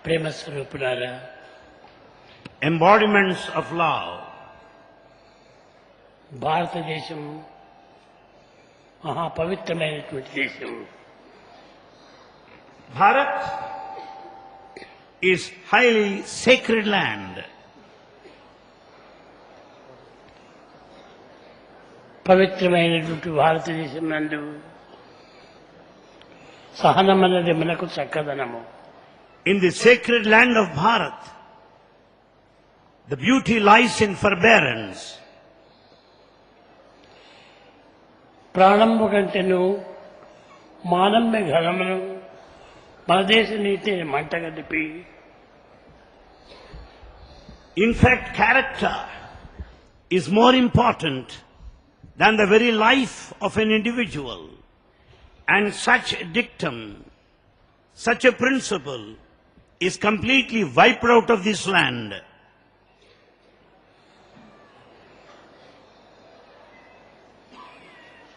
ప్రేమ స్వరూపులారా, embodiments of love. భారతదేశం మహాపవిత్రమైనటువంటి దేశం. Bharat is highly sacred land. పవిత్రమైనటువంటి భారతదేశం నందు సహనమన్నది మనకు చక్కదనము. In the sacred land of Bharat, the beauty lies in forbearance. ప్రాణంబు కంటెను మానమ్య ఘనమును మన దేశ నీతిని మంటగలిపి, In fact, character is more important than the very life of an individual. And such a dictum, such a principle is completely wiped out of this land.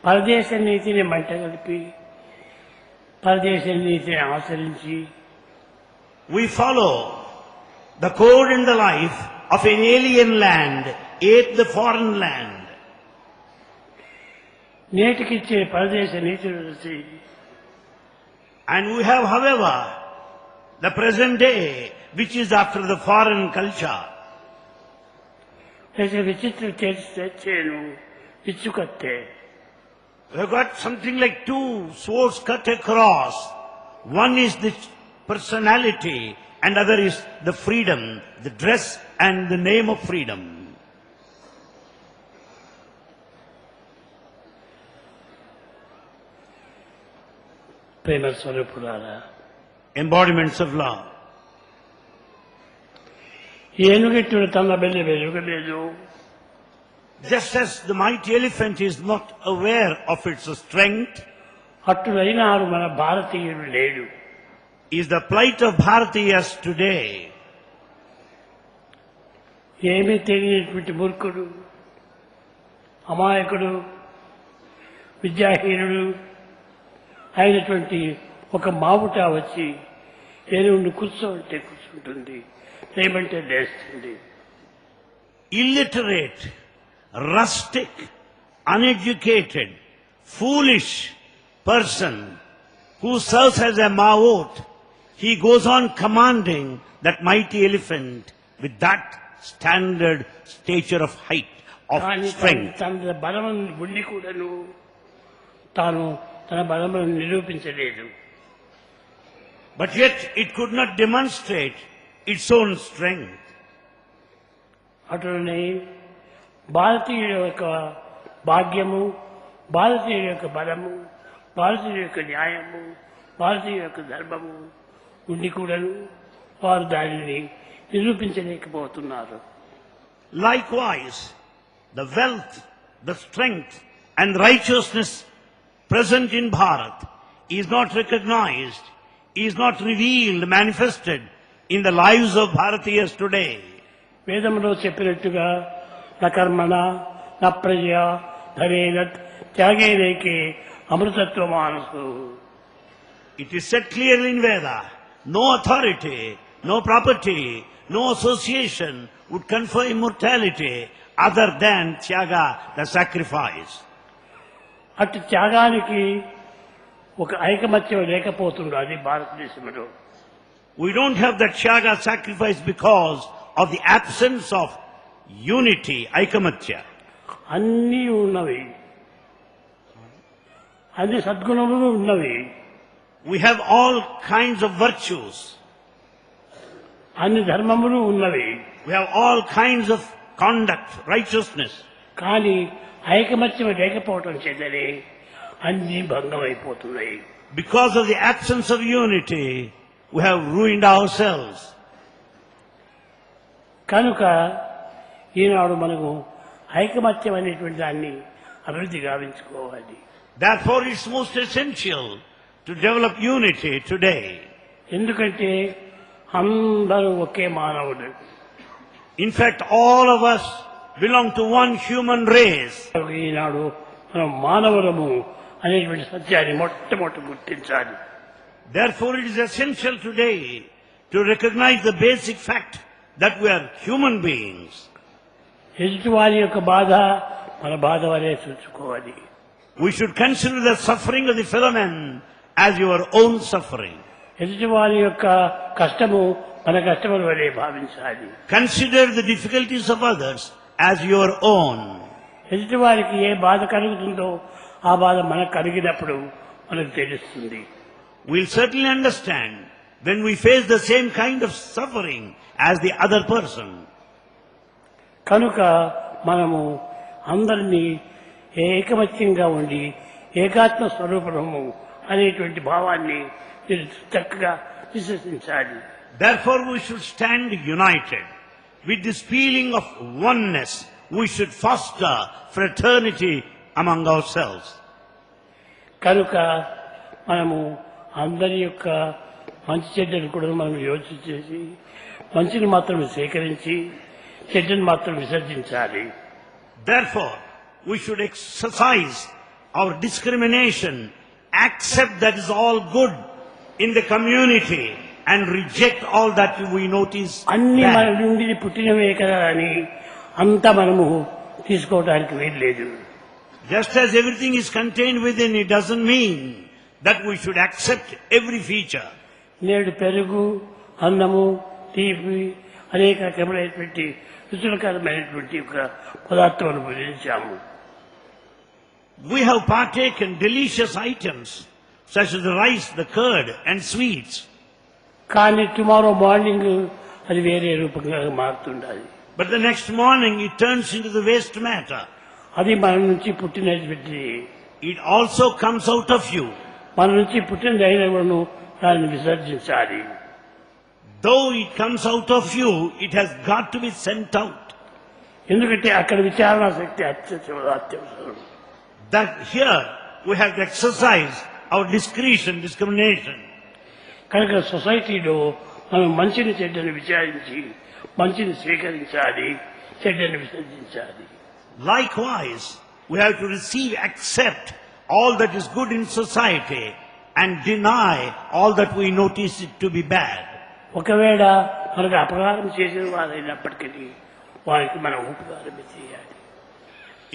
పరదేశ నీతిని మంటగలిపి పరదేశ నీతిని ఆచరించి We follow the code and the life of an alien land, ate the foreign land. నేటికిచ్చే పరదేశ నీతిని చూసి And we have, however, the present day, which is after the foreign culture. విచిత్ర చేను విచ్చుకత్తే. We have got something like two swords cut across. One is the personality and other is the freedom, the dress and the name of freedom. ప్రేమ స్వరూపులారా, Embodiments of love. ఏనుగెట్టుడు తన belly వెలుగలేదు, Just as the mighty elephant is not aware of its strength, అట్టులైనాడు మన భారతీయుడు లేడు. is the plight of Bharatiyas today. ఏమీ తెలియనటువంటి మూర్ఖుడు, అమాయకుడు, విద్యాహీనుడు అయినటువంటి ఒక మావుట వచ్చి ఏనుగుని కూర్చోమంటే కూర్చుంటుంది, లేమంటే లేస్తుంది. Illiterate, rustic, uneducated, foolish person who serves as a maut, he goes on commanding that mighty elephant with that standard stature of height, of కానీ strength. తన బలమును ఉండి కూడాను తాను తన బలమును నిరూపించలేదు. But yet it could not demonstrate its own strength. అటునే భారతీయుల యొక్క భాగ్యము, భారతీయుల యొక్క బలము, భారతీయుల యొక్క న్యాయము, భారతీయుల యొక్క ధర్మము ఉండి కూడాను వారు దానిని నిరూపించలేకపోతున్నారు. Likewise, the wealth, the strength and righteousness present in Bharat is not recognized, is not revealed, manifested in the lives of Bharatiyas today. వేదంలో చెప్పినట్టుగా న కర్మణ న ప్రజ ధనేన త్యాగేనైకే అమృతత్వ మానసు. It is said clearly in Veda, no authority, no property, no association would confer immortality other than Tyaga, the sacrifice. అటు త్యాగానికి ఒక ఐకమత్యం లేకపోతుండదు అది భారతదేశంలో. We don't have that Tyaga sacrifice because of the absence of unity, Aikamatya. అన్నీ ఉన్నవి, అన్ని సద్గుణములు ఉన్నవి, We have all kinds of virtues. అన్ని ధర్మములు ఉన్నవి. We have all kinds of conduct, righteousness. కానీ ఐకమత్యం లేకపోవటం చేతనే అన్నీ భంగమైపోతున్నాయి. Because of the absence of unity, we have ruined ourselves. కనుక ఈనాడు మనము ఐకమత్యం అనేటువంటి దాన్ని అభివృద్ధి గావించుకోవాలి. Therefore, it's most essential to develop unity today. ఎందుకంటే అందరూ ఒకే మానవుడు. In fact, all of us belong to one human race. ఈనాడు మనం మానవులము అనేటువంటి సత్యాన్ని మొట్టమొదటి గుర్తించాలి. Therefore, it is essential today to recognize the basic fact that we are human beings. ఎదుటి వారి యొక్క బాధ మన బాధ వలె చూసుకోవాలి. We should consider the suffering of the fellow man as your own suffering. ఎదుటి వారి యొక్క కష్టము మన కష్టముల వలె భావించాలి. Consider the difficulties of others as your own. ఎదుటి వారికి ఏ బాధ కలుగుతుందో ఆ బాధ మనకు కలిగినప్పుడు మనకు తెలుస్తుంది. We'll certainly understand when we face the same kind of suffering as the other person. కనుక మనము అందరినీ ఏకమత్యంగా ఉండి ఏకాత్మ స్వరూపము అనేటువంటి భావాన్ని మీరు చక్కగా విశ్వసించాలి. Therefore we should stand united. With this feeling of oneness, we should foster fraternity among ourselves. కనుక మనము అందరి యొక్క మంచి చెడ్డను కూడా మనం యోచన చేసి మంచిని మాత్రం స్వీకరించి చెడ్డను మాత్రం విసర్జించాలి. Therefore, we should exercise our discrimination, accept that is all good in the community and reject all that we notice అన్ని మన bad. నుండి పుట్టినవే కదా అని అంతా మనము తీసుకోవడానికి వీల్లేదు. Just as everything is contained within, it doesn't mean that we should accept every feature. నేడు పెరుగు అన్నము తీపి అనేక రకములైనటువంటి రుచికరమైనటువంటి ఒక పదార్థాలను భుజించాము. We have partaken delicious items such as the rice, the curd and sweets. కానీ టుమారో మార్నింగ్ అది వేరే రూపంగా మారుతుండాలి. But the next morning it turns into the waste matter. అది మన నుంచి పుట్టినటువంటి It also comes out of you. మన నుంచి పుట్టినదైనను దాన్ని విసర్జించాలి. Though it comes out of you, it has got to be sent out. ఎందుకంటే అక్కడ విచారణ శక్తి అత్యవసరం. That here we have to exercise our discrimination. కనుక సొసైటీలో మనం మంచిని చెడ్డని విచారించి మంచిని స్వీకరించాలి, చెడ్డని విసర్జించాలి. Likewise, we have to receive, accept all that is good in society and deny all that we notice it to be bad. ఒకవేళ మనకు అపకారం చేసిన వారైనప్పటికీ వారికి మనం ఉపకారం చేయాలి.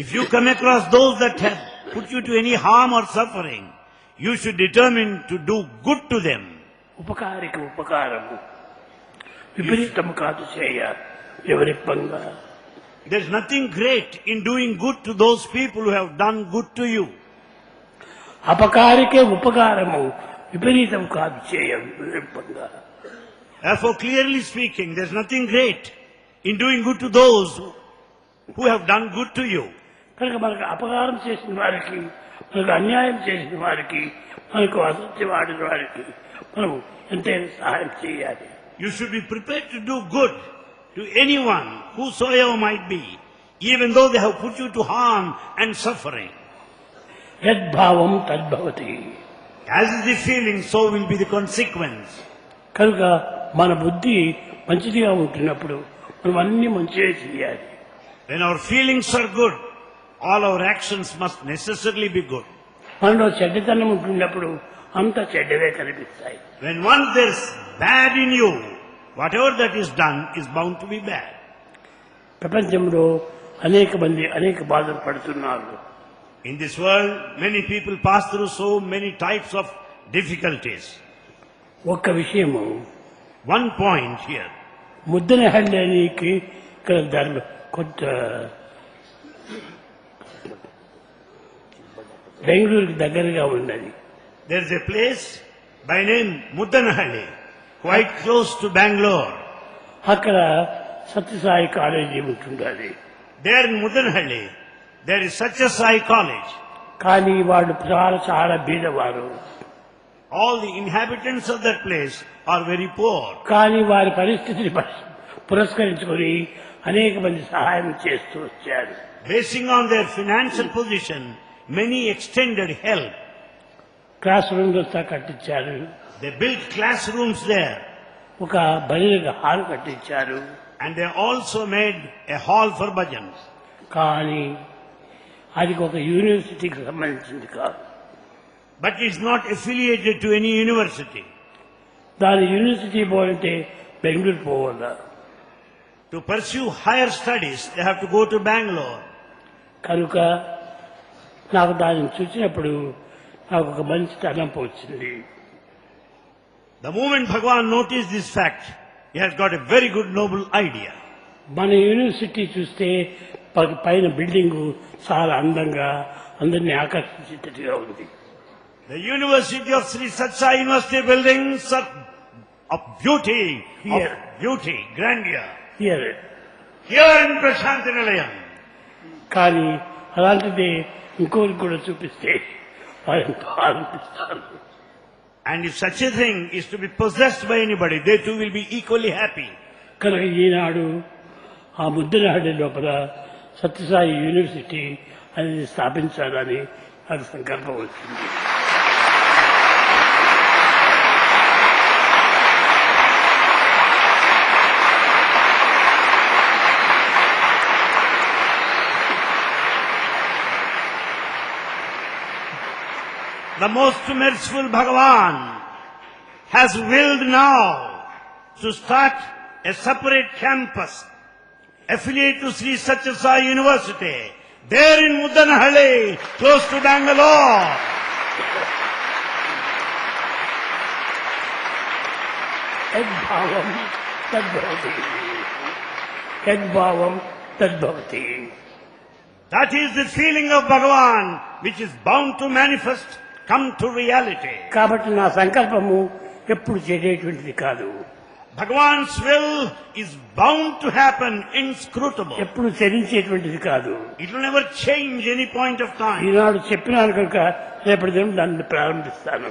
If you come across those that have put you to any harm or suffering, you should determine to do good to them. ఉపకారికి ఉపకారము విపరీతము కాదు చేయ వివరిప్పంగా. There is nothing great in doing good to those people who have done good to you. అపకారికే ఉపకారము విపరీతం కాదు చేయ వివరిప్పంగా. Therefore, clearly speaking, there is nothing great in doing good to those who have done good to you. కనుక మనకు అపకారం చేసిన వారికి, మనకు అన్యాయం చేసిన వారికి, మనకు అసత్యం ఆడిన వారికి మనం ఎంతైనా సహాయం చేయాలి. You should be prepared to do good to anyone, whosoever might be, even though they have put you to harm and suffering. యద్భావం తద్భవతి. As is the feeling, so will be the consequence. కనుక మన బుద్ధి మంచిదిగా ఉంటున్నప్పుడు మనం అన్ని మంచిగా చేయాలి. When our feelings are good, all our actions must necessarily be good. మనలో చెడ్డతనం ఉంటున్నప్పుడు అంత చెడ్డవే కనిపిస్తాయి. When once there is bad in you, whatever that is done is bound to be bad. ప్రపంచంలో అనేక మంది అనేక బాధలు పడుతున్నారు. In this world, many people pass through so many types of difficulties. ఒక్క విషయము, One point here. ముద్దనహళ్ళకి ఇక్కడ కొంత బెంగళూరుకి దగ్గరగా ఉన్నది. There is a place by name Muddanahalli, quite close to Bangalore. అక్కడ సత్యసాయి కాలేజీ ఉంటుండాలి. There in Muddanahalli, there is such a Sai college. కానీ వాళ్ళు చాలా చాలా బీదవారు. All the inhabitants of that place are very poor. కానీ వారి పరిస్థితిని పురస్కరించుకొని అనేక మంది సహాయం చేస్తూ వచ్చారు. Basing on their financial position, many extended help. Class rooms కట్టించారు. They built classrooms there. ఒక భజన హాల్ కట్టించారు. And they also made a hall for bhajans. కానీ అది ఒక యూనివర్సిటీకి సంబంధించింది కాదు. But it's not affiliated to any university. దాని యూనివర్సిటీ పోవాలంటే బెంగళూరు పోవాలా. To pursue higher studies, they have to go to Bangalore. కనుక నాకు దానిని చూసినప్పుడు నాకు ఒక మంచి తలంపు వచ్చింది. The moment Bhagavan noticed this fact, he has got a very good noble idea. మన యూనివర్సిటీ చూస్తే పైన బిల్డింగు చాలా అందంగా అందరినీ ఆకర్షించేటట్టుగా ఉంది. The University of Sri Satya University buildings are of beauty, Here. grandeur. Here. Here in Prashanti Nilayam. కానీ అలాంటిది ఇంకోరికి కూడా చూపిస్తే వారెంతో ఆనందిస్తారు. And if such a thing is to be possessed by anybody, they too will be equally happy. కనుక ఈనాడు ఆ ముద్దనహಳ್ಳಿ లోపల Sathya Sai university అనేది స్థాపించాలని నాకు సంకల్పం వచ్చింది. The most merciful Bhagavan has willed now to start a separate campus affiliated to Sri Satya Sai University, there in Muddanahalli, close to Bangalore. యద్భావం తద్భవతి, యద్భావం తద్భవతి. That is the feeling of Bhagavan, which is bound to manifest, come to reality. కాబట్టి నా సంకల్పము ఎప్పుడు చేసేటువంటిది కాదు. Bhagavan's will is bound to happen, inscrutable. ఎప్పుడు చలించేటువంటిది కాదు. It will never change any point of time. ఈనాడు చెప్పినాను కనుక రేపటి దినం దాన్ని ప్రారంభిస్తాను.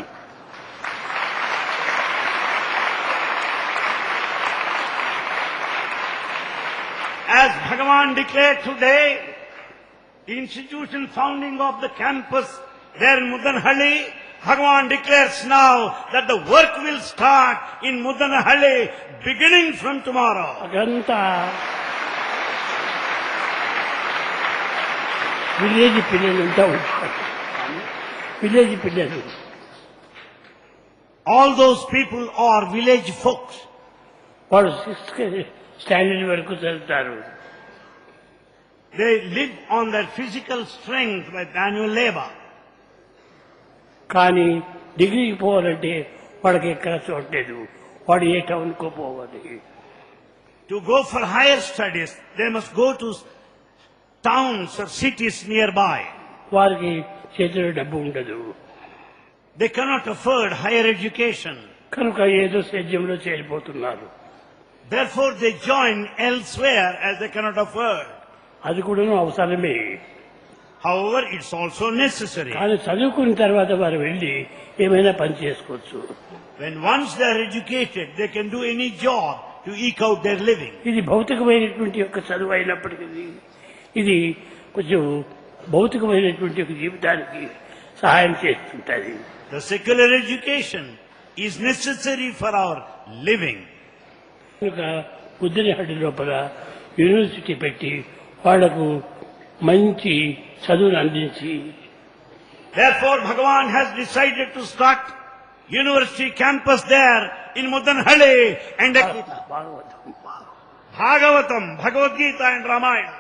As Bhagavan declared today, the institution founding of the campus there in Muddanahalli, Bhagavan declares now that the work will start in Muddanahalli beginning from tomorrow. అదంతా village పిల్లలు అంతా ఉంటారు. విలేజ్ పిల్లలు All those people are village folks. వాడు 6th standard వరకు చదువుతారు. They live on their physical strength by manual labor. కానీ డిగ్రీకి పోవాలంటే వాడికి ఎక్కడ చూడలేదు. వాడు ఏ టౌన్కో పోవాలి. To go for higher studies, they must go to towns or cities nearby. వారికి చేతిలో డబ్బు ఉండదు. They cannot afford higher education. కనుక ఏదో సేద్యంలో చేరిపోతున్నారు. Therefore, they join elsewhere as they cannot afford. అది కూడా అవసరమే. However, it's also necessary. కానీ చదువుకున్న తర్వాత వారు వెళ్ళి ఏమైనా పని చేసుకోవచ్చు. When once they are educated, they can do any job to eke out their living. ఇది భౌతికమైనటువంటి యొక్క చదువు అయినప్పటికీ ఇది కొంచెం భౌతికమైనటువంటి ఒక జీవితానికి సహాయం చేస్తుంటుంది. The secular education is necessary for our living. కనుక ముద్దనహಳ್ಳಿ లోపల యూనివర్సిటీ పెట్టి వాళ్లకు మంచి చదువును అందించి Therefore, Bhagavan has decided to start university campus there in Muddanahalli and Bhagavatam, Bhagavad Gita and Ramayana.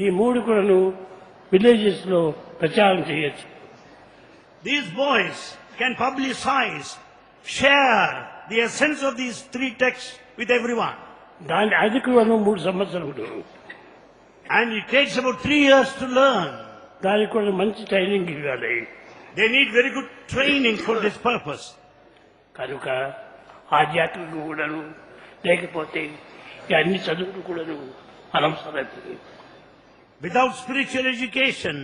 ఈ మూడు కూడాను విలేజెస్ లో ప్రచారం చేయొచ్చు. These boys can publicize, share the essence of these three texts with everyone. దాని అది కూడాను 3 సంవత్సరములు. And it takes about 3 years to learn. దానికి కూడా మంచి ట్రైనింగ్ ఇవ్వాలి. They need very good training for this purpose. కనుక ఆధ్యాత్మిక కూడాను లేకపోతే ఈ అన్ని చదువులు కూడాను అనవసరం. Without spiritual education,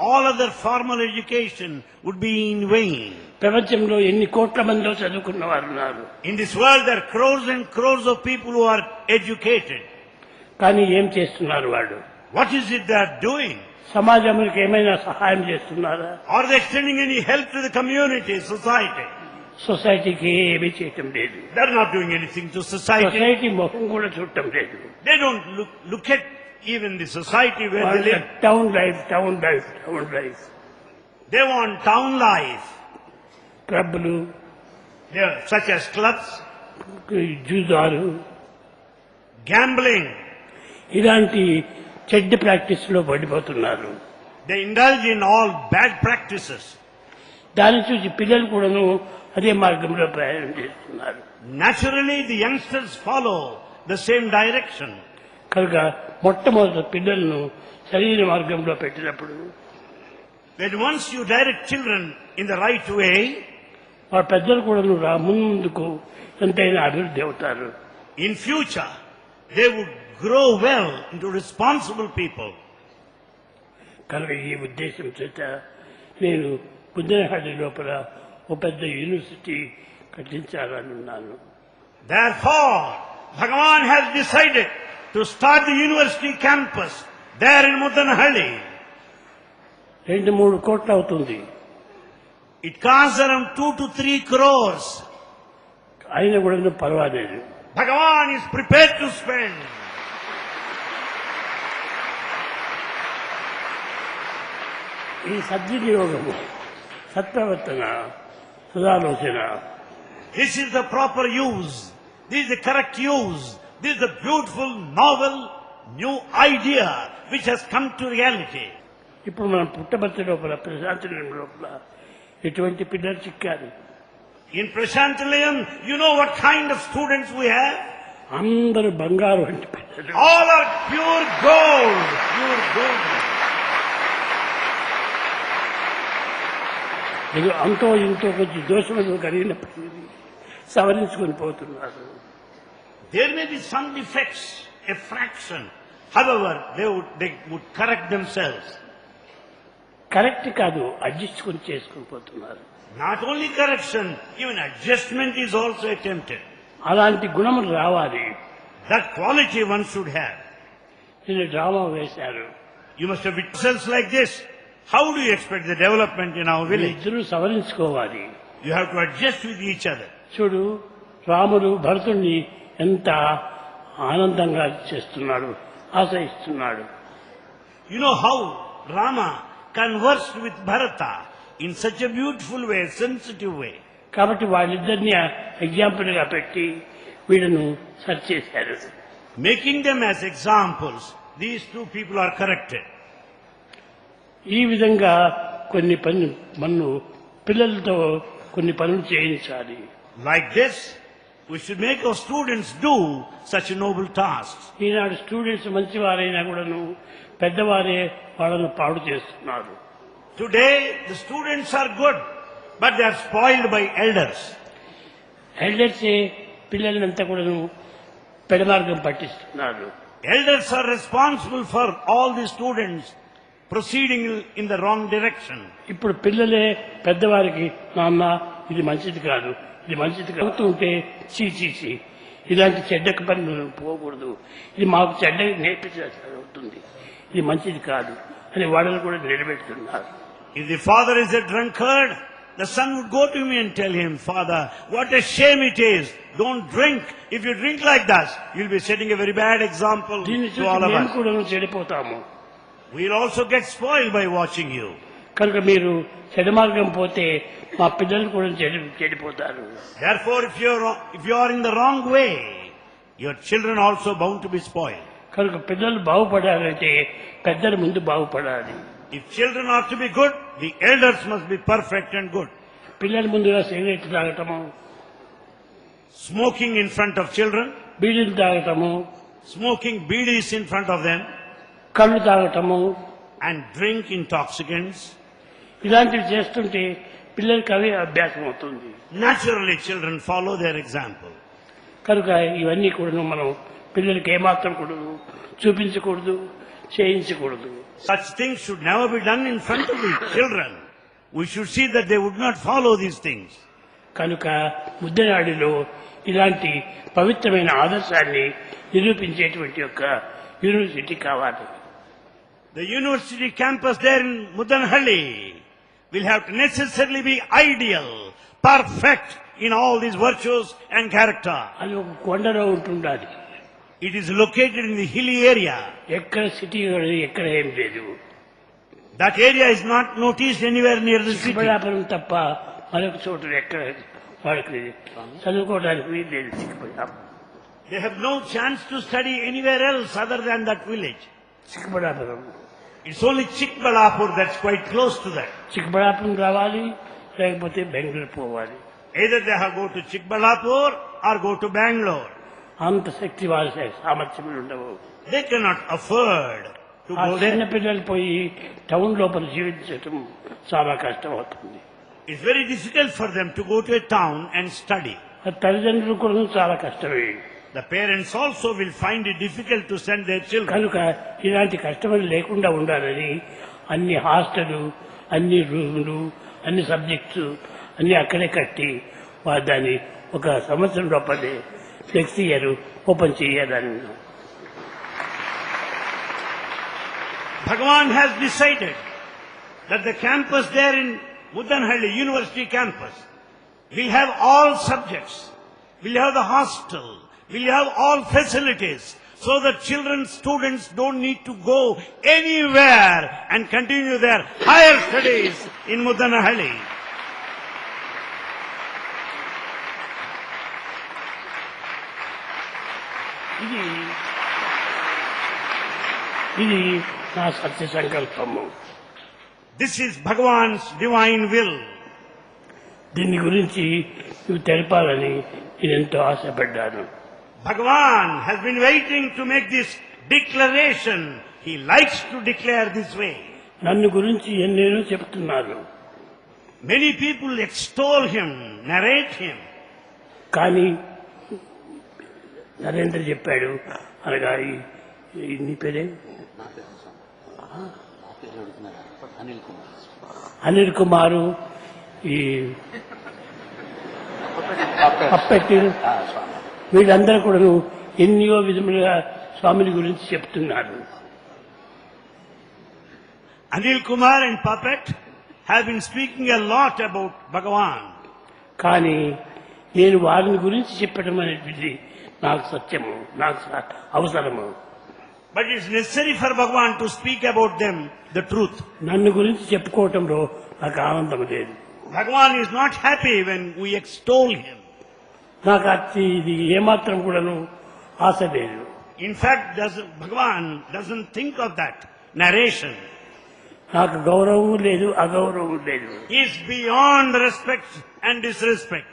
all other formal education would be in vain. ప్రపంచంలో ఎన్ని కోట్ల మందిలో చదువుకున్న వారు ఉన్నారు. In this world, there are crores and crores of people who are educated. కానీ ఏం చేస్తున్నారు వాడు? What is it they are doing? సమాజానికి ఏమైనా సహాయం చేస్తున్నారా? Are they extending any help to the community, society? సొసైటీకి ఏమీ చేయటం లేదు. They are not doing anything to society. Society ముఖం కూడా చూడటం లేదు. They don't look at even the society where they live. Town life, town life, town life. They want town life. క్లబ్లు, They are such as clubs, జూదాలు, gambling. ఇలాంటి చెడ్డ practice లో పడిపోతున్నారు. They indulge in all bad practices. దాన్ని చూసి పిల్లలు కూడాను అదే మార్గంలో ప్రయాణం చేస్తున్నారు. Naturally, the youngsters follow the same direction. కనుక మొట్టమొదటి పిల్లలను సరైన మార్గంలో పెట్టినప్పుడు When once you direct children in the right way, వారి పెద్దలు కూడాను ముందుకు ఎంతైనా అభివృద్ధి అవుతారు. in future, they would grow well into responsible people. కనుక ఈ ఉద్దేశం చేత నేను బుద్ధనహళ్లి లోపల ఒక పెద్ద యూనివర్సిటీ కట్టించాలని ఉన్నాను. Therefore, Bhagavan has decided to start the university campus there in Muddanahalli. 2-3 కోట్లు అవుతుంది. It costs around 2 to 3 crores. అయినా కూడా పర్వాలేదు. Bhagavan is prepared to spend. ఈ సద్వినియోగము, సత్ప్రవర్తన, సదాలోచన, This is the proper use. This is the correct use. This is the beautiful, novel, new idea which has come to reality. ఇప్పుడు మనం పుట్టబర్తి లోపల ప్రశాంతనిలయం లోపల ఎటువంటి పిల్లలు చిక్కారు. In Prashantilayam, you know what kind of students we have? అందరూ బంగారు వంటి పిల్లలు. All are pure gold. Pure gold. ఇది అంతో ఇంతో కొంచెం దోషములు కలిగినప్పటికీ సవరించుకొని పోతున్నారు. There may be some defects, a fraction. However, they would correct themselves. Correct కాదు, అడ్జస్ట్కొని చేసుకొని పోతున్నారు. Not only correction, even adjustment is also attempted. అలాంటి గుణములు రావాలి. That quality one should have. నేను డ్రామా వేశారు. You must have results like this. How do you expect the development in our village? ఇద్దరు సవరించుకోవాలి. You have to adjust with each other. చూడు, రాముడు భరతుడిని ఎంత ఆనందంగా చేస్తున్నాడు, ఆశయిస్తున్నాడు. You know how Rama conversed with Bharata in such a beautiful way, sensitive way. కాబట్టి వాళ్ళిద్దరిని example గా పెట్టి వీళ్ళను సెర్చ్ చేశారు. Making them as examples, these two people are corrected. ఈ విధంగా కొన్ని పనులు పిల్లలతో కొన్ని పనులు చేయించాలి. Like this, we should make our students do such noble tasks. ఈనాడు స్టూడెంట్స్ మంచివారైనా కూడాను పెద్దవారే వాళ్ళను పాడు చేస్తున్నారు. Today, the students are good, but they are spoiled by elders. ఎల్డర్సే పిల్లలంతా కూడాను పెడమార్గం పట్టిస్తున్నారు. Elders are responsible for all the students proceeding in the wrong direction. ఇప్పుడు పిల్లలే పెద్దవారికి నాన్న ఇది మంచిది కాదు, ఇది మంచిది అవుతూ ఉంటే చీ ఇలాంటి చెడ్డ పనులు పోకూడదు, ఇది మాకు చెడ్డ నేర్పించాల్సి అవుతుంది, ఇది మంచిది కాదు అని వాళ్ళని కూడా నిలబెడుతున్నారు. If the father is a drunkard, the son would go to him and tell him, Father, what a shame it is. Don't drink. If you drink like that, you'll be setting a very bad example దీన్ని to all చూసి of మేము us. కూడా చెడిపోతాము. We'll also get spoiled by watching you. కనుక మీరు చెడు మార్గం పోతే మా పిల్లలు కూడా చెడిపోతారు. Therefore, if you are in the wrong way, your children also bound to be spoiled. కనుక పిల్లలు బాగుపడాలంటే పెద్దలు ముందు బాగుపడాలి. If children are to be good, the elders must be perfect and good. పిల్లల ముందుగా cigarette తాగటము, Smoking in front of children, బీడీలు తాగటము, smoking bidis in front of them, కళ్ళు తాగటము, and drink intoxicants. ఇలాంటివి చేస్తుంటే పిల్లలకి అవే అభ్యాసం అవుతుంది. Naturally, children follow their example. కనుక ఇవన్నీ కూడా మనం పిల్లలకి ఏమాత్రం కూడా చూపించకూడదు, చేయించకూడదు. Such things should never be done in front of the children. We should see that they would not follow these things. కనుక ముద్దనాడిలో ఇలాంటి పవిత్రమైన ఆదర్శాన్ని నిరూపించేటువంటి యొక్క యూనివర్సిటీ కావాలి. The university campus there in Muddanahalli will have to necessarily be ideal, perfect in all these virtues and character. అది ఒక కొండలో ఉంటుండాలి. It is located in the hilly area. ఎక్కడ సిటీ ఎక్కడ ఏం లేదు. That area is not noticed anywhere near the city. చిక్కబళ్ళాపురం తప్ప మరొక చోటు ఎక్కడ వాళ్ళకి చదువుకోవడానికి వీలు లేదు చిక్కబడాపురం. They have no chance to study anywhere else other than that village. చిక్కబడాపురం It's only Chikbalapur that's quite close to that. చిక్కబడాపురం రావాలి, లేకపోతే బెంగళూరు పోవాలి. Either they have go to Chikbalapur or go to Bangalore. అంత శక్తి వాళ్ళ సామర్థ్యములు ఉండవు. They cannot afford to ఆ go చిన్న there. పిల్లలు పోయి టౌన్ లోపల జీవించటం చాలా కష్టం అవుతుంది. It's very difficult for them to go to a town and study. ఆ తల్లిదండ్రులు కూడా చాలా కష్టమే. The parents also will find it difficult to send their children. కనుక ఇలాంటి కష్టములు లేకుండా ఉండాలని అన్ని హాస్టలు, అన్ని రూములు, అన్ని సబ్జెక్ట్స్ అన్ని అక్కడే కట్టి వారు దాన్ని ఒక సంవత్సరం లోపలే నెక్స్ట్ ఇయర్ ఓపెన్ చేయాలని. Bhagavan has decided that the campus there in Mudanhalli, University campus, will have all subjects, will have the hostel, will have all facilities, so that children, students don't need to go anywhere and continue their higher studies in Mudanhalli. ఇది నా సత్య సంకల్పము. This is Bhagavan's divine will. దీని గురించి నువ్వు తెలపాలని నేను ఎంతో ఆశపడ్డాను. Bhagavan has been waiting to make this declaration. He likes to declare this way. నన్ను గురించి ఎన్నేనో చెప్తున్నారు, Many people extol him, narrate him. కానీ నరేంద్ర చెప్పాడు అనగా నీ పేరే అనిల్ కుమారు, ఈ అప్పెట్టి, వీళ్ళందరూ కూడా ఎన్నో విధములుగా స్వామిని గురించి చెప్తున్నారు. Anil Kumar and Puppet have been speaking a lot about Bhagavan. కానీ నేను వారిని గురించి చెప్పడం అనేది నాకు సత్యము, నాకు అవసరము. But it's necessary for Bhagavan to speak about them the truth. నన్ను గురించి చెప్పుకోవటంలో నాకు ఆనందం లేదు. Bhagavan is not happy when we extol him. నాకు ఇది ఏమాత్రం కూడాను ఆశ లేదు. In fact, Bhagavan doesn't think of that narration. నాకు గౌరవం లేదు, అగౌరవం లేదు. He is beyond respect and disrespect.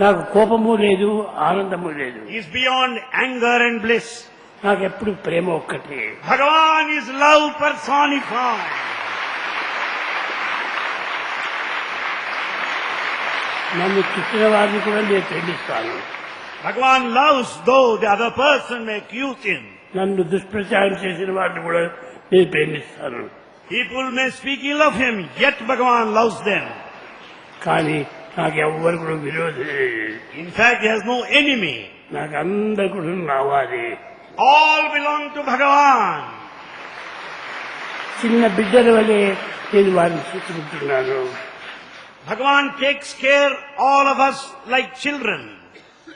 నాకు కోపము లేదు, ఆనందము లేదు. He is beyond anger and bliss. నాకు ఎప్పుడు ప్రేమ ఒక్కటే. Bhagavan is love personified. నన్ను తిట్టిన వారిని కూడా నేను ప్రేమిస్తాను. Bhagavan loves though the other person may accuse him. నన్ను దుష్ప్రచారం చేసిన వారిని కూడా నేను ప్రేమిస్తాను. People may speak ill of him, yet Bhagavan loves them. కానీ నాకు ఎవ్వరు కూడా విరోధం లేదు. In fact, he has no enemy. నాకు అందరు కూడా రావాలి. All belong to Bhagavan. చిన్న బిడ్డల వలె నేను వారిని చూసుకుంటున్నాను. Bhagavan takes care all of us like children.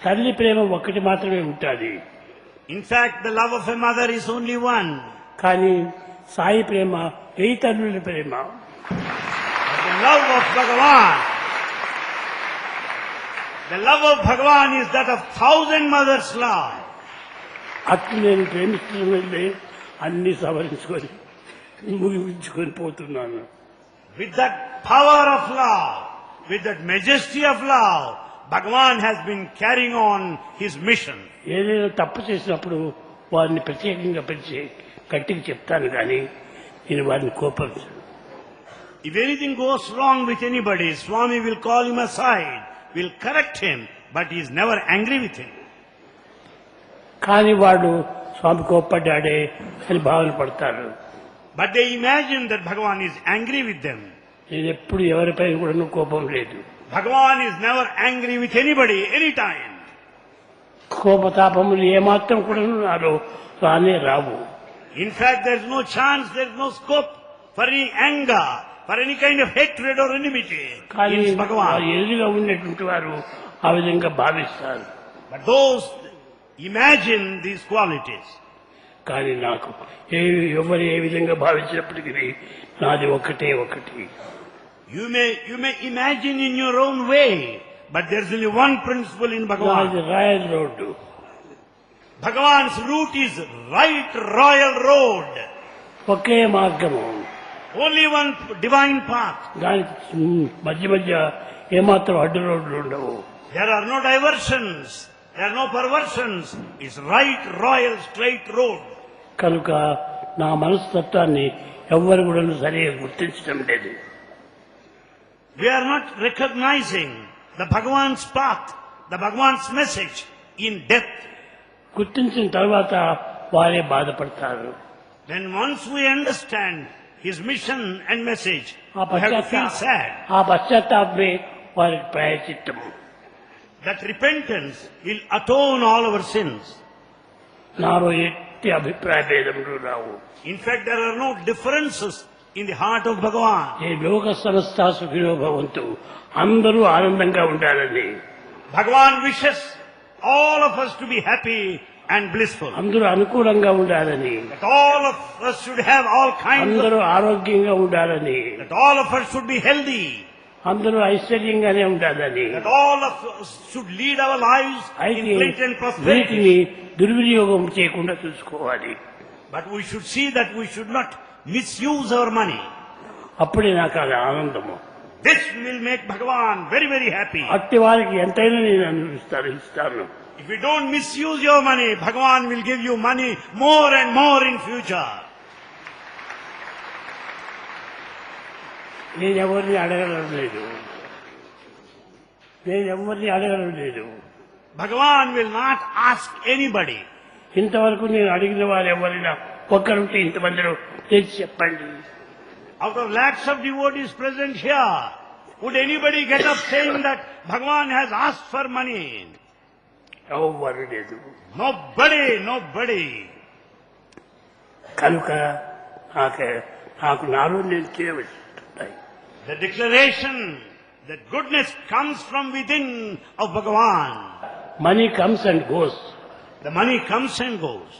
తల్లి ప్రేమ ఒక్కటి మాత్రమే ఉంటుంది. In fact, the love of a mother is only one. కానీ సాయి ప్రేమ 1000 తల్లుల ప్రేమ. But the love of Bhagavan, the love of Bhagavan is that of 1000 mothers' love. అట్లు నేను ప్రేమిస్తున్న వెళ్ళి అన్ని సవరించుకొని ముగించుకొని పోతున్నాను. With that power of love, with that majesty of love, Bhagavan has been carrying on his mission. ఏదైనా తప్పు చేసినప్పుడు వారిని ప్రత్యేకంగా పిలిచి గట్టిగా చెప్తాను కానీ నేను వారిని కోపరించను. If anything goes wrong with anybody, Swami will call him aside, will correct him, but he is never angry with him. కానీ వాడు స్వామి కోప్పడ్డాడే అని భావన పడతారు. But they imagine that Bhagavan is angry with them. నేను ఎప్పుడు ఎవరిపై కూడా కోపం లేదు. Bhagavan is never angry with anybody, anytime. కోపతాపములు ఏమాత్రం కూడా నాలో రానే రావు. In fact, there is no chance, there is no scope for any anger, for any kind of hatred or enmity కానీ in Bhagavan. ఎదురుగా ఉన్నటువంటి వారు ఆ విధంగా భావిస్తారు. But those imagine these qualities. కానీ నాకు ఎవరు ఏ విధంగా భావించినప్పటికీ నాది ఒకటే ఒకటి. You may imagine in your own way, But there is only one principle in నాది Bhagavan. Royal road. Bhagavan's route is right royal road. ఒకే మార్గము. Only one divine path. దానికి మధ్య మధ్య ఏమాత్రం అడ్డు రోడ్లు ఉండవు. There are no diversions. There are no perversions. It's right royal straight road. కనుక నా మనస్తత్వాన్ని ఎవ్వరు కూడా సరిగా గుర్తించడం లేదు. We are not recognizing the Bhagavan's path, the Bhagavan's message in depth. గుర్తించిన తర్వాత వారే బాధపడతారు. Then once we understand his mission and message, ఆ we have to feel sad. పశ్చాత్తాపమే వారికి ప్రాయచిత్తము. That repentance will atone all our sins. నాలో ఎట్టి అభిప్రాయ భేదములు రావు. In fact, there are no differences in the heart of Bhagavan. ఏ లోక సమస్త సుఖినో భవంతు, అందరూ ఆనందంగా ఉండాలని. Bhagavan wishes all of us to be happy and blissful. అందరూ అనుకూలంగా ఉండాలని. That all of us should have all kinds అందరూ ఆరోగ్యంగా ఉండాలని. that all of us should be healthy. అందరూ ఐశ్వర్యంగానే ఉండాలని. That all of us should lead our lives in అయితే plenty and prosperity. వీటిని దుర్వినియోగం చేయకుండా చూసుకోవాలి. But we should see that we should not misuse our money. అప్పుడే నాకు అది ఆనందము. This will make Bhagavan very, very happy. అట్టి వారికి ఎంతైనా నేను ఇస్తాను. If you don't misuse your money, Bhagavan will give you money more and more in future. నేను ఎవరిని అడగడం లేదు. Bhagavan will not ask anybody. ఇంతవరకు నేను అడిగిన వారు ఎవరైనా ఒక్కరుంటే ఇంతమందిలో తెచ్చి చెప్పండి. Out of lakhs of devotees present here, would anybody get up saying that Bhagavan has asked for money? ఎవ్వరు లేదు. Nobody. కనుక నాకు నాలో నేను చేయవలసి. The declaration that goodness comes from within of Bhagavan. Money comes and goes. The money comes and goes.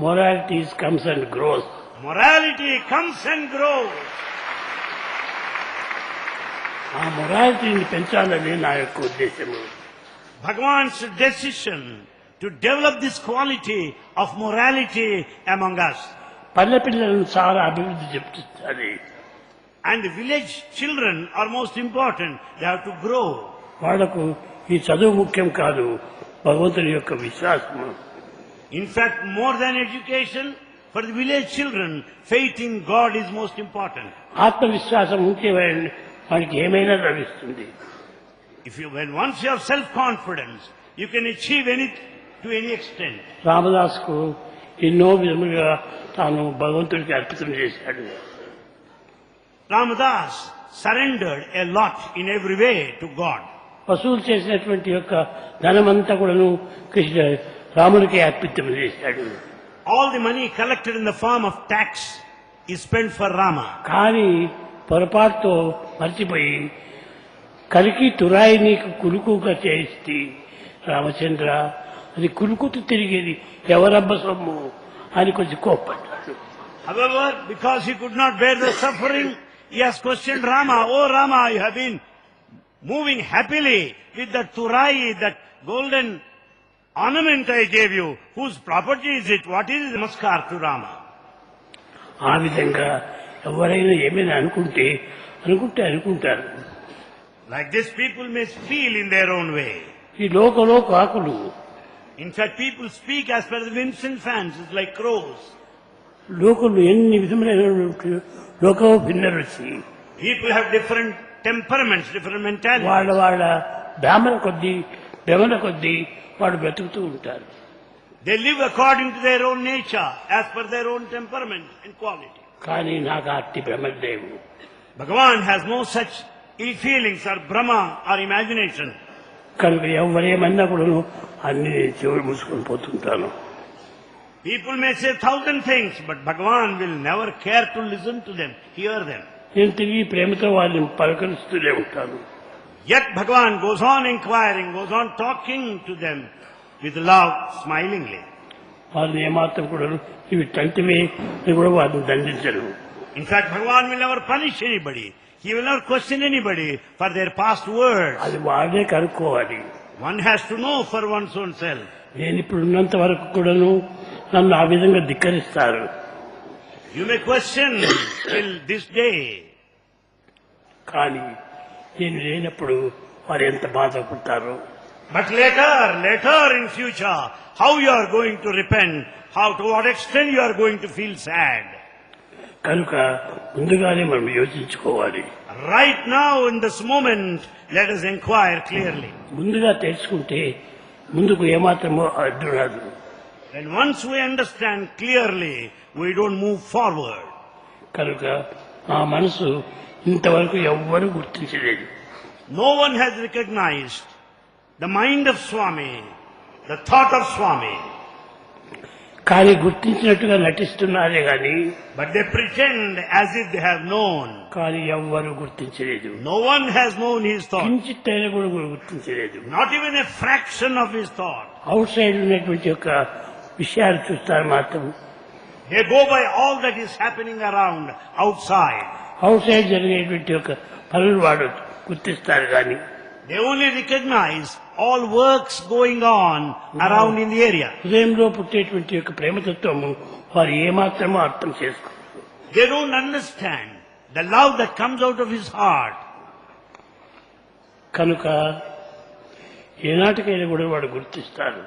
Morality comes and grows. Morality comes and grows. ఆ మొరాలిటీని పెంచాలని నా యొక్క ఉద్దేశము. Bhagavan's decision to develop this quality of morality among us. పల్లె పిల్లలను చాలా అభివృద్ధి చెప్తుంది. And the village children are most important. They have to grow. వాళ్లకు ఈ చదువు ముఖ్యం కాదు, భగవంతుని యొక్క విశ్వాసము. In fact, more than education, for the village children, faith in God is most important. ఆత్మవిశ్వాసం ఉంటే వాడికి ఏమైనా లభిస్తుంది. When once you have self-confidence, you can achieve to any extent. రామదాసుకు ఎన్నో విధములుగా తాను భగవంతుడికి అర్పితం చేశాడు. Ramadas surrendered a lot in every way to God. వసూలు చేసినటువంటి యొక్క ధనమంతా కూడాను రాముడికి అర్పితం చేశాడు. All the money collected in the form of tax is spent for Rama. కానీ పొరపాటుతో మర్చిపోయి కలికి తురాయి నీకు కులుకుగా చేసి రామచంద్ర అది కులుకుతూ తిరిగేది ఎవరబ్బ సొమ్ము అని కొంచెం కోప్పడ్డాడు. However, because he could not bear the suffering, he has questioned Rama. Oh Rama, you have been moving happily with that turai, that golden ornament I gave you. Whose property is it? What is it? Namaskar to Rama. ఆ విధంగా ఎవరైనా ఏమైనా అనుకుంటారు. Like this, people may feel in their own way. ఈ లోకంలో కాకులు. In fact, people speak as per the whims and fancies, like crows. లోకులు ఎన్ని విధములైన లోకం భిన్న రుచి. People have different temperaments, different mentalities. వాళ్ళ భ్రమణ కొద్దీ వాళ్ళు బ్రతుకుతూ ఉంటారు. They live according to their own nature, as per their own temperament and quality. కానీ నాకు అట్టి బ్రహ్మదేవు. Bhagavan has no such ill feelings or Brahma or imagination. కనుక ఎవరేమన్నా కూడా అన్ని చెవులు మూసుకొని పోతుంటాను. People may say 1,000 things, but Bhagavan will never care to listen to them, hear them. నేను తిరిగి ప్రేమతో వాళ్ళని పలకరిస్తూనే ఉంటాను. Yet Bhagavan goes on inquiring, goes on talking to them with love, smilingly. వాళ్ళని ఏమాత్రం కూడా ఇవి తంటివే అని కూడా వారిని దండించరు. In fact, Bhagavan will never punish anybody. He will not question anybody for their past words. అది వాడే కనుక్కోవాలి. One has to know for one's own self. నేను ఇప్పుడు ఉన్నంత వరకు కూడాను నన్ను ఆ విధంగా ధిక్కరిస్తారు. You may question till this day. కానీ నేను లేనప్పుడు వారు ఎంత బాధపడతారో. But later in future, how you are going to repent, to what extent you are going to feel sad. కనుక ముందుగానే మనం యోచించుకోవాలి. Right now in this moment, let us inquire clearly. ముందుగా తెలుసుకుంటే ముందుకు ఏమాత్రమో అడ్డు రాదు. And once we understand clearly, we don't move forward. కనుక ఆ మనసు ఇంతవరకు ఎవ్వరూ గుర్తించలేదు. No one has recognized the mind of Swami, the thought of Swami. కానీ గుర్తించినట్టుగా నటిస్తున్నారే గాని But they pretend as if they have known. కానీ ఎవ్వరూ గుర్తించలేదు. No one has known his thought. కించిత్తైనా కూడా గుర్తించలేదు. Not even a fraction of his thought. Out side ఉన్నటువంటి యొక్క విషయాలు చూస్తారు మాత్రం. They go by all that is happening around, outside. Out side జరిగేటువంటి యొక్క పనులు వాడు గుర్తిస్తారు కానీ They only recognize all works going on around in the area. హృదయంలో పుట్టేటువంటి యొక్క ప్రేమతత్వము వారు ఏమాత్రమో అర్థం చేసుకోరు. They don't understand the love that comes out of his heart. కనుక ఏనాటికైనా కూడా వాడు గుర్తిస్తారు.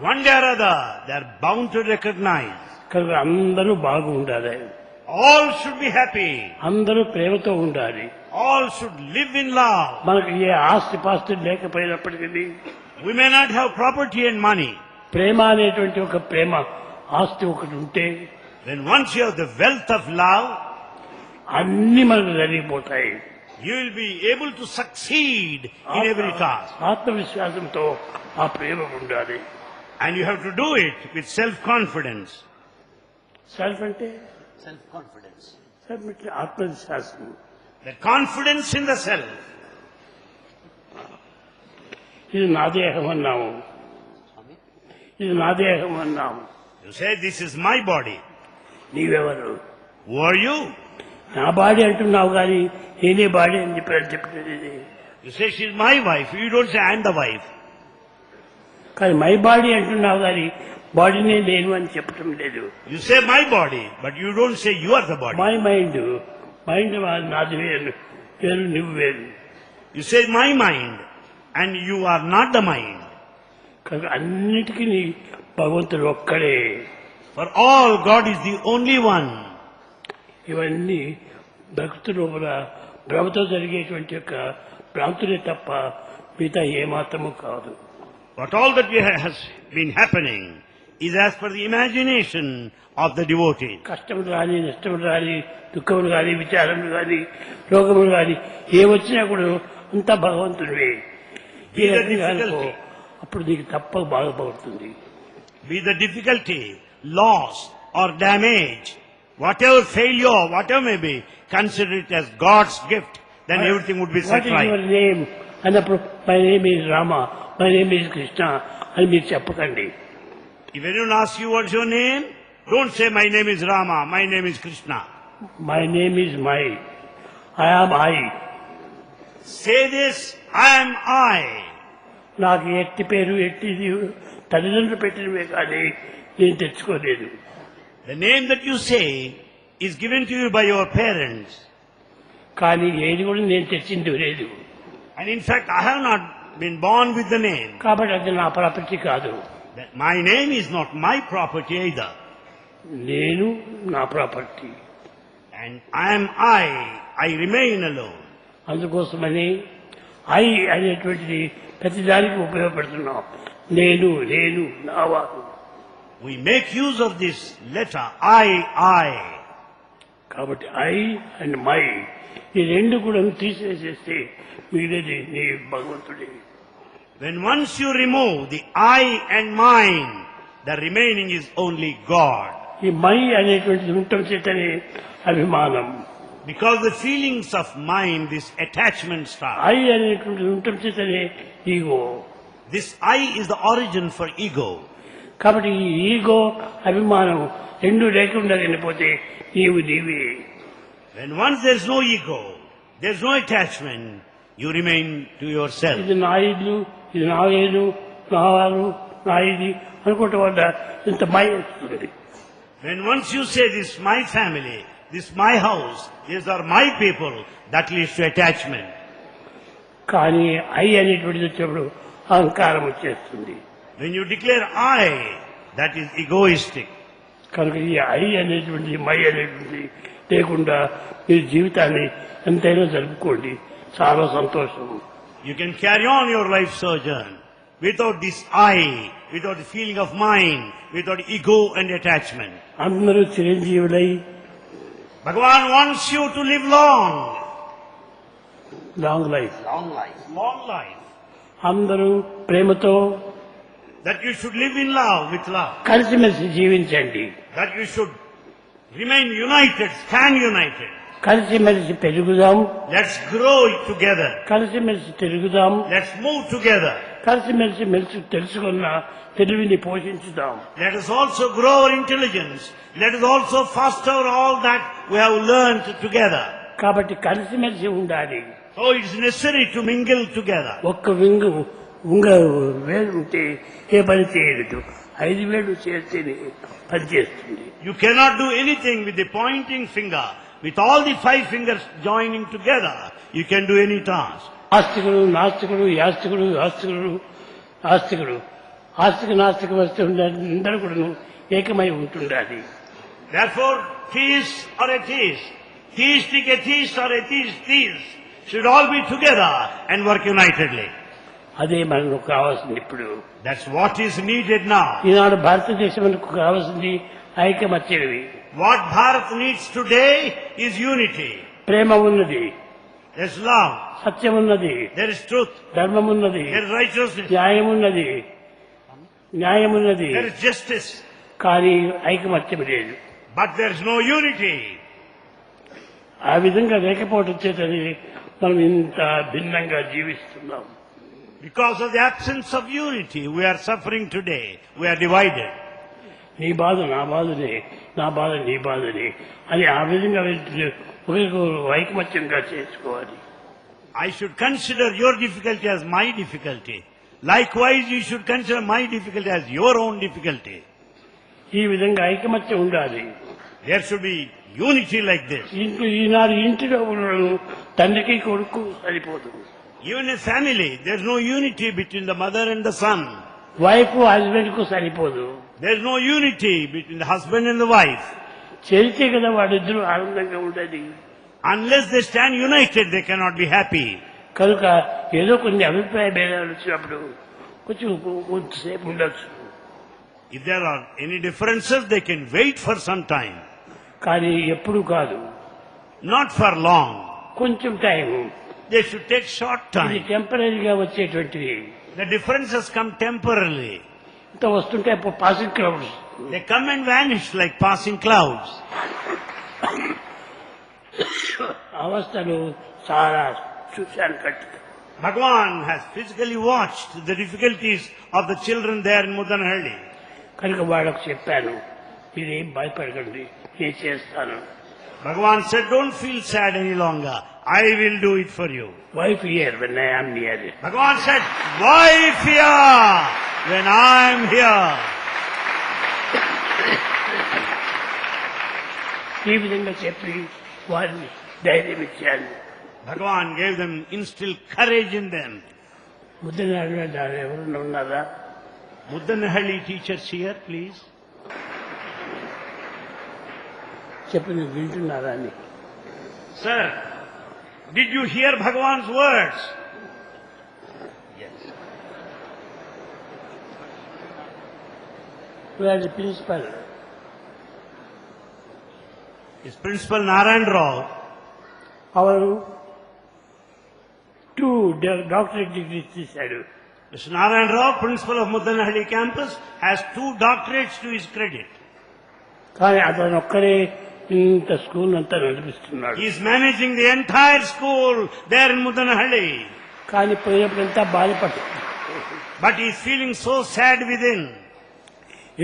One day or other, they are bound to recognize. కనుక అందరూ బాగుండాలి. All should be happy. అందరూ ప్రేమతో ఉండాలి. All should live in love. మనకు ఏ ఆస్తి పాస్తులు లేకపోయినప్పటికీ We may not have property and money. ప్రేమ అనేటువంటి ఒక ప్రేమ ఆస్తి ఒకటి ఉంటే When once you have the wealth of love, అన్ని మనకు జరిగిపోతాయి. you will be able to succeed in every task. ఆత్మవిశ్వాసంతో ఆ ప్రేమ ఉండాలి. And you have to do it with self-confidence. Self అంటే Self-confidence. సెల్ఫ్ అంటే ఆత్మవిశ్వాసం. The confidence in the self. ఇది నా దేహం అన్నాము. ఇది నా దేహం అన్నాము. You say, this is my body. నీవెవరు? Who are you? నా బాడీ అంటున్నావు కానీ నేనే బాడీ అని చెప్పేది. You say, she's my wife. You don't say, I'm the wife. కానీ మై బాడీ అంటున్నావు కానీ బాడీనే నేను అని చెప్పటం లేదు. You say my body, but you don't say you are the body. My mind నాది వేరు నువ్వు వేరు. You say my mind, and you are not the mind. కనుక అన్నిటికీ నీ భగవంతుడు ఒక్కడే. For all, God is the only one. ఇవన్నీ భక్తు లోపల భ్రమతో జరిగేటువంటి యొక్క భ్రాంతులే తప్ప మిగతా ఏమాత్రము కాదు. But all that has been happening is as per the imagination of the devotee. కష్టములు కానీ నష్టములు కానీ దుఃఖములు కానీ విచారములు కానీ రోగములు కానీ ఏ వచ్చినా కూడా అంతా భగవంతుడివే. Be the difficulty, అప్పుడు నీకు తప్ప బాధపడుతుంది. be the difficulty, loss or damage, whatever failure, whatever may be, consider it as God's gift. Then everything would be set what is right. Your name అన్నప్పుడు my name is Rama, my name is Krishna అని మీరు చెప్పకండి. If anyone asks you what's your name, don't say my name is Rama, my name is Krishna. My name is my, I am I. Say this, I am I. నాకు ఎట్టి పేరు ఎట్టిది తల్లిదండ్రులు పెట్టినవే కానీ నేను తెచ్చుకోలేదు. The name that you say is given to you by your parents. కానీ ఏది కూడా నేను తెచ్చింది లేదు. And in fact, I have not been born with the name. కాబట్టి అది నా ప్రాపర్టీ కాదు. That my name is not my property either. నేను నా property. And I am I remain alone. అందుకోసమని ఐ అనేటువంటిది ప్రతిదానికి ఉపయోగపడుతున్నాం. నేను నేను నావారు. We make use of this letter, I. కాబట్టి ఐ అండ్ మై ఈ రెండు కూడా తీసేసేస్తే మిగిలేది నీ భగవంతుడి. When once you remove the I and mine, the remaining is only God. ఈ మై అనేటువంటిది ఉండటం చేతనే అభిమానం. Because the feelings of mind, this attachment starts. I అనేటువంటిది ఉండటం చేతనే ego. This I is the origin for ego. కాబట్టి ఈ ఈగో అభిమానం రెండు లేకుండా వెళ్ళిపోతే నీవు నీవే. When once there is no ego, There's no attachment. You remain to yourself. ఇది నా ఇల్లు, ఇది నా వేలు, నా వారు, నా ఇది అనుకుంటే వల్ల ఇంత మాయ వస్తుంది. When once you say, this is my family, this is my house, these are my people, that leads to attachment. కానీ ఐ అనేటువంటిది వచ్చినప్పుడు అహంకారం వచ్చేస్తుంది. When you declare I, that is egoistic. కనుక ఈ ఐ అనేటువంటిది మై అనేటువంటిది లేకుండా మీరు జీవితాన్ని ఎంతైనా జరుపుకోండి, చాలా సంతోషం. You can carry on your life sojourn without this I, without the feeling of mine, without ego and attachment. అందరూ చిరంజీవులై Bhagavan wants you to live long. Long life, Long life. అందరూ ప్రేమతో That you should live in love, with love. కలిసిమెలిసి జీవించండి, That you should remain united, stand united. కలిసిమెలిసి పెరుగుదాం, Let's grow together. కలిసిమెలిసి తిరుగుదాం, Let's move together. కలిసిమెలిసి మెలిసి తెలుసుకున్న తెలివిని పోషించుదాం. Let us also grow our intelligence. Let us also foster all that we have learned together. కాబట్టి కలిసిమెలిసి ఉండాలి. So it is necessary to mingle together. ఒక్క వేలు ఉంటే ఏ పని చేయలేదు, 5 వేలు చేస్తేనే పని చేస్తుంది. You cannot do anything with the pointing finger. With all the 5 fingers joining together, you can do any task. ఆస్తికుడు నాస్తికుడు, యాస్తికుడు ఆస్తికుడు, ఆస్తికుడు ఆస్తిక నాస్తిక వస్తే అందరూ కూడా ఏకమై ఉంటుండాలి. Therefore, theist or atheist, theistic atheist or atheist theist should all be together and work unitedly. అదే మనకు కావాల్సింది ఇప్పుడు. That's what is needed now. ఈనాడు భారతదేశంకు కావాల్సింది ఐకమత్యవి. What Bharat needs today is unity. ప్రేమ ఉన్నది, There's love. సత్యం ఉన్నది, There is truth. ధర్మం ఉన్నది, There is righteousness. న్యాయం ఉన్నది, న్యాయం ఉన్నది. There is justice. కానీ ఐకమత్యం లేదు. But there is no unity. ఆ విధంగా లేకపోవడం చేతని మనం ఇంత భిన్నంగా జీవిస్తున్నాం. Because of the absence of unity, we are suffering today. We are divided. నీ బాధ నా బాధనే, నా బాధ నీ బాధనే అని ఆ విధంగా ఒకరికొకరు ఐకమత్యంగా చేసుకోవాలి. I should consider your difficulty as my difficulty. Likewise, you should consider my difficulty as your own difficulty. ఈ విధంగా ఐకమత్యం ఉండాలి. There should be unity like this. ఈనాడు ఇంటిలో ఉండడం తండ్రికి కొడుకు సరిపోతుంది. Even a family, there is no unity between the mother and the son. Wife husband కు సరిపోదు. There is no unity between the husband and the wife. చేరితే కదా వాళ్ళిద్దరూ ఆనందంగా ఉండేది. Unless they stand united, they cannot be happy. కనుక ఏదో కొన్ని అభిప్రాయ భేదాలు వచ్చినప్పుడు కొంచెంసేపు ఉండొచ్చు. If there are any differences, they can wait for some time. కానీ ఎప్పుడు కాదు, Not for long. కొంచెం time. They should take short ఇది time. టెంపరీగా వచ్చేటువంటివి. The differences come temporarily. ఇంత వస్తుంటే passing clouds. They come and vanish like passing clouds. అవస్థలు చాలా చూశాను కట్టుగా. Bhagavan has physically watched the difficulties of the children there in Mudanhalli. కనుక వాళ్ళకు చెప్పాను, మీరేం భయపడకండి, నేను చేస్తాను. Bhagavan said, don't feel sad any longer. I will do it for you. Wife here when I am near. Bhagavan said, why fear when I am here? ఈ విధంగా చెప్పి వారిని ధైర్యం ఇచ్చాను. Bhagavan gave them, instilled courage in them. ముద్దనాడు ఎవరన్నా ఉన్నారా? Mudanhalli teachers here, please. చెప్పి నువ్వు వింటున్నారా అని. Sir, did you hear Bhagavan's words? Yes. We are principal. His principal Narayan Rao, అవరు 2 డాక్టరేట్ డిగ్రీస్ తీశాడు. Mr. Narayan Rao, principal of Mudanhalli campus, has 2 doctorates to his credit. కానీ అతను ఒక్కడే ఇంత స్కూల్ అంతా నడిపిస్తున్నాడు. He is managing the entire school there in Mudanhalli. కానీ పోయినప్పుడంతా బాధపడుతుంది. But he is feeling so sad within.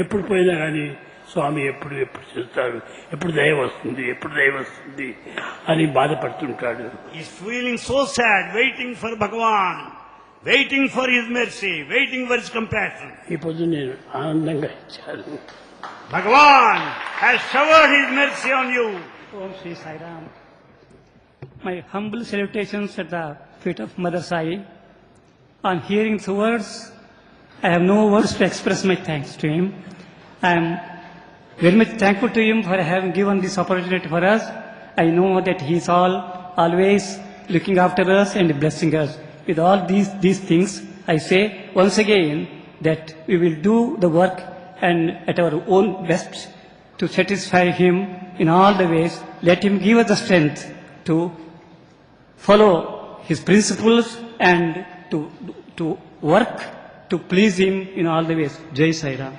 ఎప్పుడు పోయినా కానీ స్వామి ఎప్పుడు ఎప్పుడు చేస్తాడు, ఎప్పుడు దయ వస్తుంది, ఎప్పుడు దయ వస్తుంది అని బాధపడుతుంటాడు. He's feeling so sad, waiting for Bhagavan, waiting for His mercy, waiting for His compassion. ఈ పొద్దు నేను ఆనందంగా ఇచ్చాను. Bhagavan has showered His mercy on you. Om Sri Sai Ram. My humble salutations at the feet of Mother Sai. On hearing the words, I have no words to express my thanks to him. I am very much thankful to him for having given this opportunity for us. I know that he is always looking after us and blessing us. With all these things, I say once again that we will do the work and at our own best to satisfy him in all the ways. Let him give us the strength to follow his principles and to work to please him in all the ways. Jai Sai Ram.